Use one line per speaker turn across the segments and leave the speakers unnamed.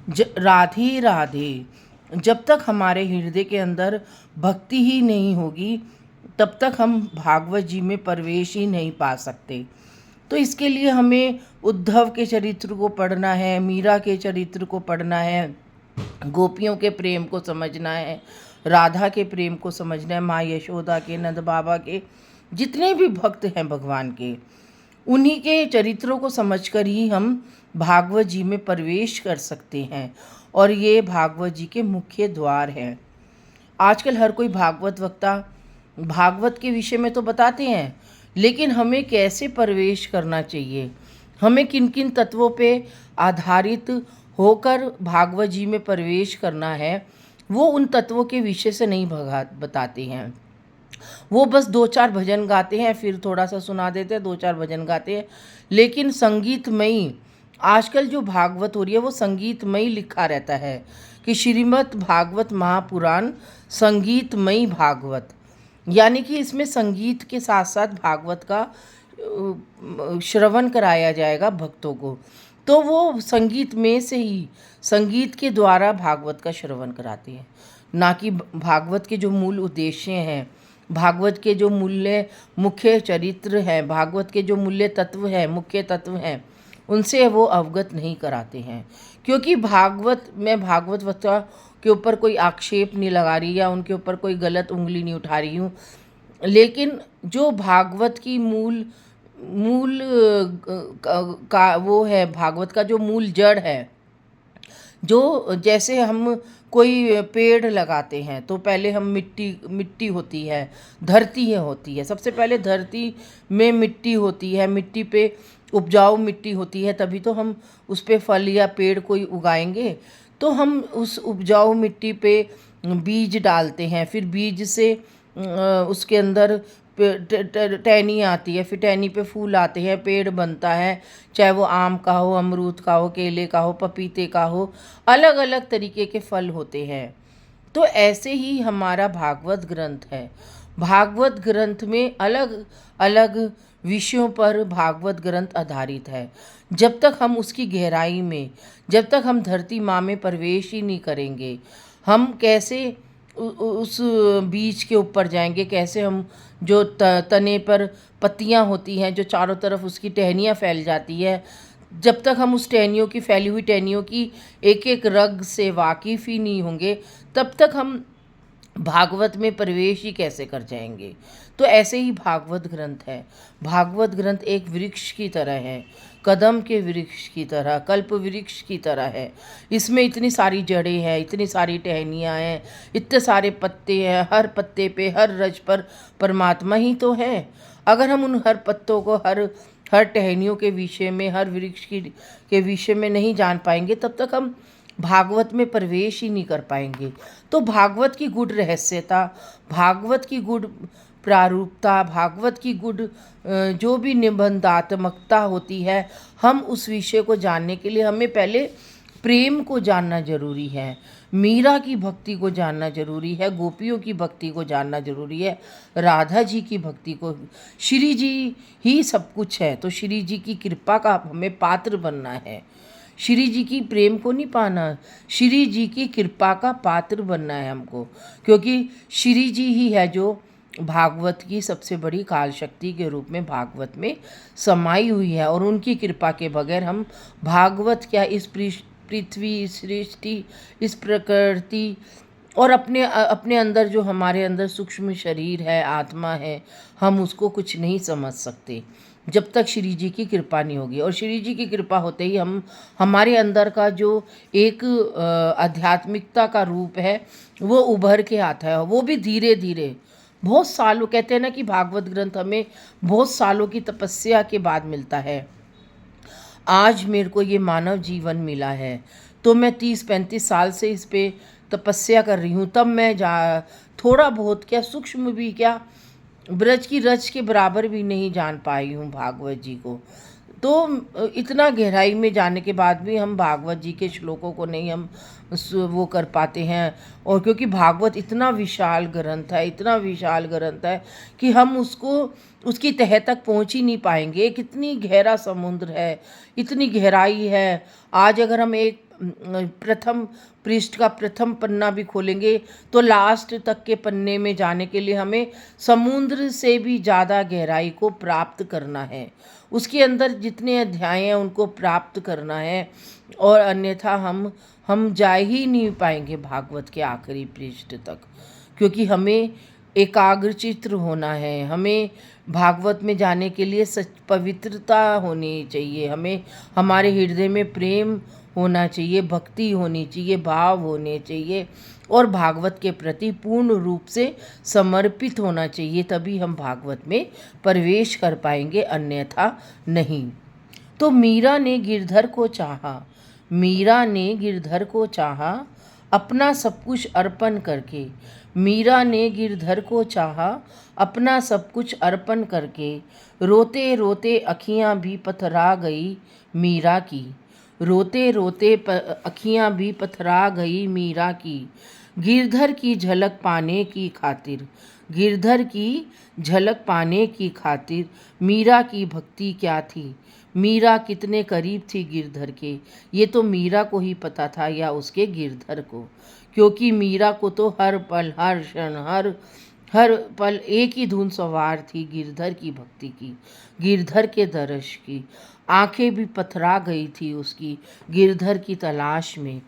राधे राधे। जब तक हमारे हृदय के अंदर भक्ति ही नहीं होगी तब तक हम भागवत जी में प्रवेश ही नहीं पा सकते। तो इसके लिए हमें उद्धव के चरित्र को पढ़ना है, मीरा के चरित्र को पढ़ना है, गोपियों के प्रेम को समझना है, राधा के प्रेम को समझना है, माँ यशोदा के, नंद बाबा के, जितने भी भक्त हैं भगवान के, उन्हीं के चरित्रों को समझकर ही हम भागवत जी में प्रवेश कर सकते हैं। और ये भागवत जी के मुख्य द्वार हैं। आजकल हर कोई भागवत वक्ता भागवत के विषय में तो बताते हैं, लेकिन हमें कैसे प्रवेश करना चाहिए, हमें किन किन तत्वों पे आधारित होकर भागवत जी में प्रवेश करना है, वो उन तत्वों के विषय से नहीं बताते हैं। वो बस दो चार भजन गाते हैं, फिर थोड़ा सा सुना देते हैं, दो चार भजन गाते हैं। लेकिन संगीतमयी आजकल जो भागवत हो रही है वो संगीतमयी लिखा रहता है कि श्रीमद् भागवत महापुराण संगीतमयी भागवत, यानी कि इसमें संगीत के साथ साथ भागवत का श्रवण कराया जाएगा भक्तों को। तो वो संगीत में से ही, संगीत के द्वारा भागवत का श्रवण कराते हैं, ना कि भागवत के जो मूल उद्देश्य हैं, भागवत के जो मुख्य चरित्र हैं, भागवत के जो मूल्य तत्व हैं, मुख्य तत्व हैं, उनसे वो अवगत नहीं कराते हैं। क्योंकि मैं भागवत वक्ता के ऊपर कोई आक्षेप नहीं लगा रही या उनके ऊपर कोई गलत उंगली नहीं उठा रही हूँ, लेकिन जो भागवत की मूल का वो है, भागवत का जो मूल जड़ है, जो जैसे हम कोई पेड़ लगाते हैं तो पहले हम मिट्टी होती है, धरती होती है, सबसे पहले धरती में मिट्टी होती है, मिट्टी पे उपजाऊ मिट्टी होती है, तभी तो हम उस पे फल या पेड़ कोई उगाएंगे। तो हम उस उपजाऊ मिट्टी पे बीज डालते हैं, फिर बीज से उसके अंदर टहनी आती है, फिर टहनी पे फूल आते हैं, पेड़ बनता है, चाहे वो आम का हो, अमरूद का हो, केले का हो, पपीते का हो, अलग अलग तरीके के फल होते हैं। तो ऐसे ही हमारा भागवत ग्रंथ है। भागवत ग्रंथ में अलग अलग विषयों पर भागवत ग्रंथ आधारित है। जब तक हम उसकी गहराई में, जब तक हम धरती माँ में प्रवेश ही नहीं करेंगे, हम कैसे उस बीज के ऊपर जाएंगे, कैसे हम जो तने पर पत्तियां होती हैं, जो चारों तरफ उसकी टहनियाँ फैल जाती है, जब तक हम उस टहनियों की, फैली हुई टहनियों की एक एक रग से वाकिफ़ ही नहीं होंगे, तब तक हम भागवत में प्रवेश ही कैसे कर जाएंगे। तो ऐसे ही भागवत ग्रंथ है। भागवत ग्रंथ एक वृक्ष की तरह है, कदम के वृक्ष की तरह, कल्प वृक्ष की तरह है। इसमें इतनी सारी जड़ें हैं, इतनी सारी टहनियाँ हैं, इतने सारे पत्ते हैं, हर पत्ते पे, हर रज पर परमात्मा ही तो है। अगर हम उन हर पत्तों को, हर टहनियों के विषय में, हर वृक्ष के विषय में नहीं जान पाएंगे, तब तक हम भागवत में प्रवेश ही नहीं कर पाएंगे। तो भागवत की गूढ़ रहस्यता, भागवत की गूढ़ प्रारूपता, भागवत की गूढ़ जो भी निबंधात्मकता होती है, हम उस विषय को जानने के लिए हमें पहले प्रेम को जानना जरूरी है, मीरा की भक्ति को जानना जरूरी है, गोपियों की भक्ति को जानना जरूरी है, राधा जी की भक्ति को। श्री जी ही सब कुछ है, तो श्री जी की कृपा का हमें पात्र बनना है। श्री जी की प्रेम को नहीं पाना, श्री जी की कृपा का पात्र बनना है हमको, क्योंकि श्री जी ही है जो भागवत की सबसे बड़ी काल शक्ति के रूप में भागवत में समाई हुई है। और उनकी कृपा के बगैर हम भागवत क्या, इस पृथ्वी, सृष्टि, इस प्रकृति और अपने अंदर जो हमारे अंदर सूक्ष्म शरीर है, आत्मा है, हम उसको कुछ नहीं समझ सकते जब तक श्री जी की कृपा नहीं होगी। और श्री जी की कृपा होते ही हमारे अंदर का जो एक आध्यात्मिकता का रूप है वो उभर के आता है, वो भी धीरे धीरे। बहुत सालों, कहते हैं ना कि भागवत ग्रंथ हमें बहुत सालों की तपस्या के बाद मिलता है। आज मेरे को ये मानव जीवन मिला है, तो मैं 30-35 साल से इस पे तपस्या कर रही हूँ, तब मैं थोड़ा बहुत क्या, सूक्ष्म भी क्या, ब्रज की रज के बराबर भी नहीं जान पाई हूँ भागवत जी को। तो इतना गहराई में जाने के बाद भी हम भागवत जी के श्लोकों को नहीं हम वो कर पाते हैं। और क्योंकि भागवत इतना विशाल ग्रंथ है, इतना विशाल ग्रंथ है कि हम उसको उसकी तह तक पहुंच ही नहीं पाएंगे। कितनी गहरा समुद्र है, इतनी गहराई है। आज अगर हम एक प्रथम पृष्ठ का प्रथम पन्ना भी खोलेंगे तो लास्ट तक के पन्ने में जाने के लिए हमें समुद्र से भी ज़्यादा गहराई को प्राप्त करना है। उसके अंदर जितने अध्याय हैं उनको प्राप्त करना है, और अन्यथा हम जा ही नहीं पाएंगे भागवत के आखिरी पृष्ठ तक। क्योंकि हमें एकाग्रचित्त होना है, हमें भागवत में जाने के लिए सच पवित्रता होनी चाहिए, हमें हमारे हृदय में प्रेम होना चाहिए, भक्ति होनी चाहिए, भाव होने चाहिए, और भागवत के प्रति पूर्ण रूप से समर्पित होना चाहिए। तभी हम भागवत में प्रवेश कर पाएंगे, अन्यथा नहीं। तो मीरा ने गिरधर को चाहा, मीरा ने गिरधर को चाहा अपना सब कुछ अर्पण करके। मीरा ने गिरधर को चाहा अपना सब कुछ अर्पण करके। रोते रोते अखियाँ भी पथरा गई मीरा की, रोते रोते अखियाँ भी पथरा गई मीरा की। गिरधर की झलक पाने की खातिर, गिरधर की झलक पाने की खातिर मीरा की भक्ति क्या थी। मीरा कितने करीब थी गिरधर के, ये तो मीरा को ही पता था या उसके गिरधर को। क्योंकि मीरा को तो हर पल, हर क्षण, हर पल एक ही धुन सवार थी गिरधर की भक्ति की, गिरधर के दर्श की। आंखें भी पथरा गई थी उसकी गिरधर की तलाश में।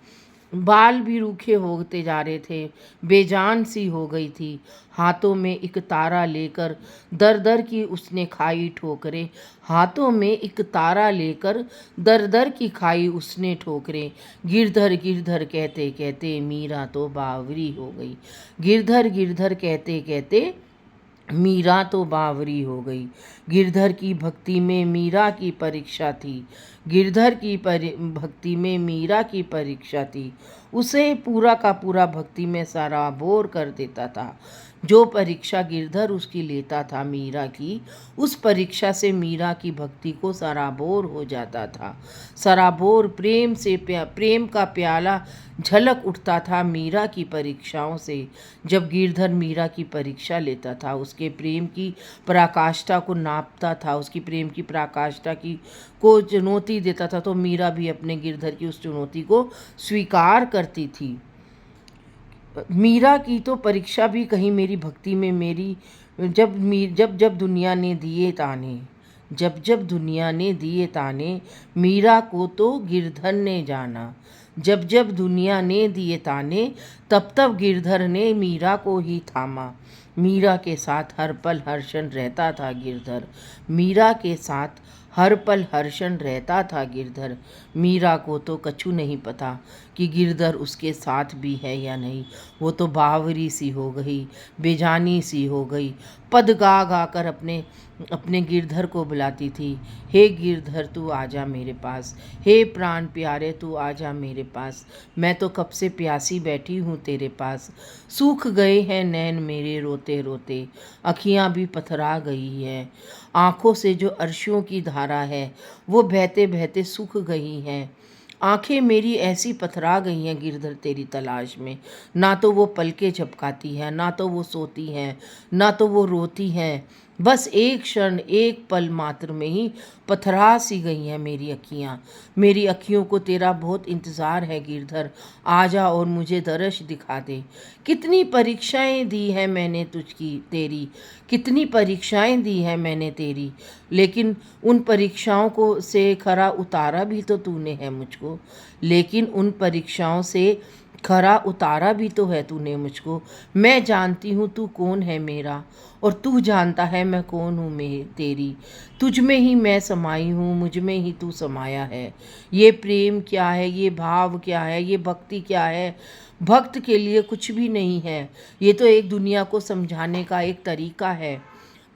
बाल भी रूखे होते जा रहे थे, बेजान सी हो गई थी। हाथों में एक तारा लेकर दर दर की उसने खाई ठोकरें, हाथों में एक तारा लेकर दर दर की खाई उसने ठोकरें। गिरधर गिरधर कहते कहते मीरा तो बावरी हो गई, गिरधर गिरधर कहते कहते मीरा तो बावरी हो गई। गिरधर की भक्ति में मीरा की परीक्षा थी, गिरधर की भक्ति में मीरा की परीक्षा थी। उसे पूरा का पूरा भक्ति में सराबोर कर देता था। जो परीक्षा गिरधर उसकी लेता था मीरा की, उस परीक्षा से मीरा की भक्ति को सराबोर हो जाता था। सराबोर प्रेम से प्रेम का प्याला झलक उठता था मीरा की परीक्षाओं से। जब गिरधर मीरा की परीक्षा लेता था, उसके प्रेम की पराकाष्ठा को नापता था, उसकी प्रेम की पराकाष्ठा की को चुनौती देता था, तो मीरा भी अपने गिरधर की उस चुनौती को स्वीकार करती थी। मीरा की तो परीक्षा भी कहीं मेरी भक्ति में मेरी, जब जब दुनिया ने दिए ताने, जब जब दुनिया ने दिए ताने, मीरा को तो गिरधर ने जाना। जब जब दुनिया ने दिए ताने, तब तब गिरधर ने मीरा को ही थामा। मीरा के साथ हर पल हर क्षण रहता था गिरधर, मीरा के साथ हर पल हर क्षण रहता था गिरधर। मीरा को तो कछु नहीं पता कि गिरधर उसके साथ भी है या नहीं। वो तो बावरी सी हो गई, बेजानी सी हो गई। पद गा गा कर अपने गिरधर को बुलाती थी। हे गिरधर तू आजा मेरे पास, हे प्राण प्यारे तू आजा मेरे पास। मैं तो कब से प्यासी बैठी हूँ तेरे पास। सूख गए हैं नैन मेरे रोते रोते, अखियाँ भी पथरा गई हैं। आँखों से जो अर्शियों की धारा है वो बहते बहते सूख गई हैं। आंखें मेरी ऐसी पथरा गई हैं गिरधर तेरी तलाश में। ना तो वो पलके झपकाती हैं, ना तो वो सोती हैं, ना तो वो रोती हैं। बस एक क्षण, एक पल मात्र में ही पथरा सी गई हैं मेरी अखियाँ। मेरी अखियों को तेरा बहुत इंतज़ार है गिरधर, आजा और मुझे दर्श दिखा दे। कितनी परीक्षाएं दी हैं मैंने तुझकी तेरी, कितनी परीक्षाएं दी हैं मैंने तेरी, लेकिन उन परीक्षाओं को से खरा उतारा भी तो तूने है मुझको। लेकिन उन परीक्षाओं से खरा उतारा भी तो है तूने मुझको। मैं जानती हूँ तू कौन है मेरा, और तू जानता है मैं कौन हूँ मैं तेरी। तुझ में ही मैं समाई हूँ, मुझ में ही तू समाया है। ये प्रेम क्या है, ये भाव क्या है, ये भक्ति क्या है? भक्त के लिए कुछ भी नहीं है। ये तो एक दुनिया को समझाने का एक तरीका है।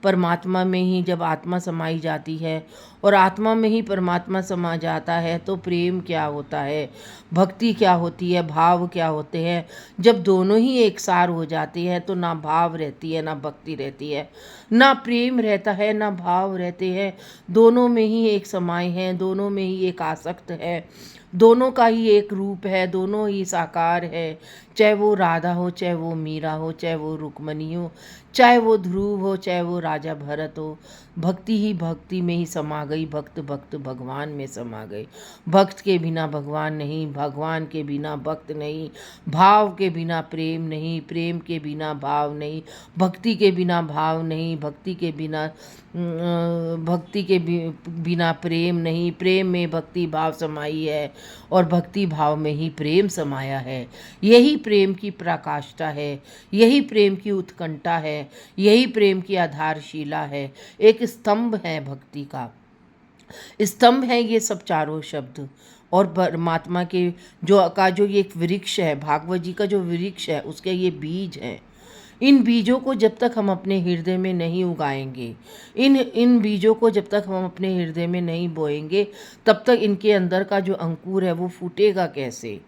परमात्मा में ही जब आत्मा समाई जाती है और आत्मा में ही परमात्मा समा जाता है, तो प्रेम क्या होता है, भक्ति क्या होती है, भाव क्या होते हैं। जब दोनों ही एक सार हो जाते हैं तो ना भाव रहती है, ना भक्ति रहती है, ना प्रेम रहता है, ना भाव रहते हैं। दोनों में ही एक समाये हैं, दोनों में ही एक आसक्त है, दोनों का ही एक रूप है, दोनों ही साकार है। चाहे वो राधा हो, चाहे वो मीरा हो, चाहे वो रुक्मणी हो, चाहे वो ध्रुव हो, चाहे वो राजा भरत हो। भक्ति ही भक्ति में ही समा गई, भक्त भक्त भगवान में समा गई। भक्त के बिना भगवान नहीं, भगवान के बिना भक्त नहीं, भाव के बिना प्रेम नहीं, प्रेम के बिना भाव नहीं, भक्ति के बिना भाव नहीं, भक्ति के बिना प्रेम नहीं, प्रेम में भक्ति भाव समाई है और भक्ति भाव में ही प्रेम समाया है। यही प्रेम की पराकाष्ठा है, यही प्रेम की उत्कंठा है, यही प्रेम की आधारशिला है। एक स्तंभ है भक्ति का, स्तंभ है ये सब चारों शब्द। और परमात्मा के जो ये एक वृक्ष है, भागवत जी का जो वृक्ष है, उसके ये बीज हैं। इन बीजों को जब तक हम अपने हृदय में नहीं उगाएंगे, इन बीजों को जब तक हम अपने हृदय में नहीं बोएंगे, तब तक इनके अंदर का जो अंकुर है वो फूटेगा कैसे।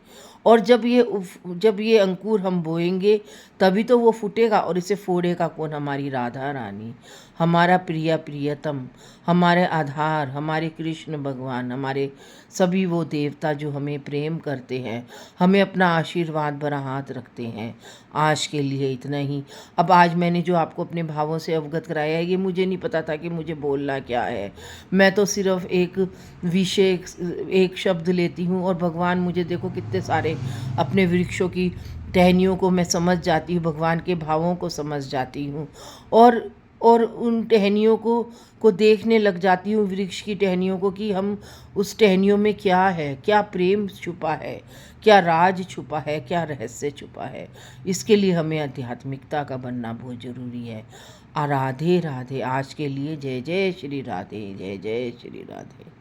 और जब ये अंकुर हम बोएंगे तभी तो वो फूटेगा, और इसे फोड़ेगा कौन? हमारी राधा रानी, हमारा प्रिय प्रियतम, हमारे आधार, हमारे कृष्ण भगवान, हमारे सभी वो देवता जो हमें प्रेम करते हैं, हमें अपना आशीर्वाद भरा हाथ रखते हैं। आज के लिए इतना ही। अब आज मैंने जो आपको अपने भावों से अवगत कराया है, ये मुझे नहीं पता था कि मुझे बोलना क्या है। मैं तो सिर्फ एक विषय, एक शब्द लेती हूँ और भगवान मुझे देखो कितने सारे अपने वृक्षों की टहनियों को मैं समझ जाती हूँ, भगवान के भावों को समझ जाती हूँ। और उन टहनियों को देखने लग जाती हूँ, वृक्ष की टहनियों को, कि हम उस टहनियों में क्या है, क्या प्रेम छुपा है, क्या राज छुपा है, क्या रहस्य छुपा है। इसके लिए हमें आध्यात्मिकता का बनना बहुत ज़रूरी है। राधे राधे। आज के लिए जय जय श्री राधे, जय जय श्री राधे।